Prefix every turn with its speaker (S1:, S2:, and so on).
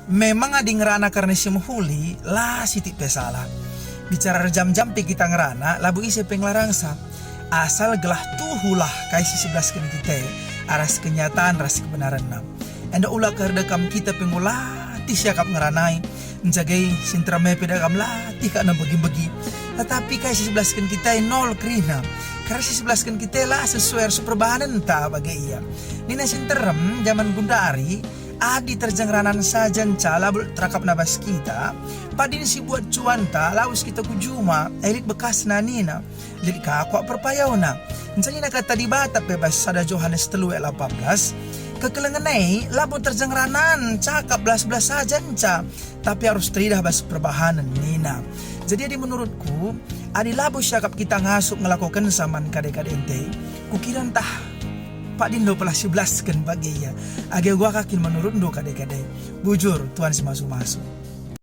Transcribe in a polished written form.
S1: memang ada ngerana karena si muhuli lah sitik pesalah. Bicara jam-jam pe kita ngerana labu isi penglarang sa. Asal gelah tuhulah kaisi 11 kan kita aras kenyataan ras kebenaran nam. Enda ulah kerdekam kita pengulati siakap ngeranai. Menjagai sintra mepe dakam latih ka na bagi-bagi. Tetapi kaisi 11 kan kita nol krina. Karena si 11 kan kita lah sesuai perbahanan ta bagai iya. Nina sinterem zaman gundari adi terjang ranan sajan cala terakap nabas kita. Padin si buat cuan ta laus kita kujuma elit bekas nanina. Jadi kakak perpayaw na. Misalnya nak kata di bata bebas sada Johannes 3:18. Kekelengan nai labon terjang ranan cakap belas-belas sajan ca. Tapi harus teridah bas perbahanan nina. Jadi menurutku adi labu syakap kita ngasuk ngelakukan saman kadek-kadek ente. Kukira entah Pak Dindo pelah 11 kan bagi ya. Age gua kakin menurut ndo kadek-kadek. Bujur Tuhan si masuk-masuk.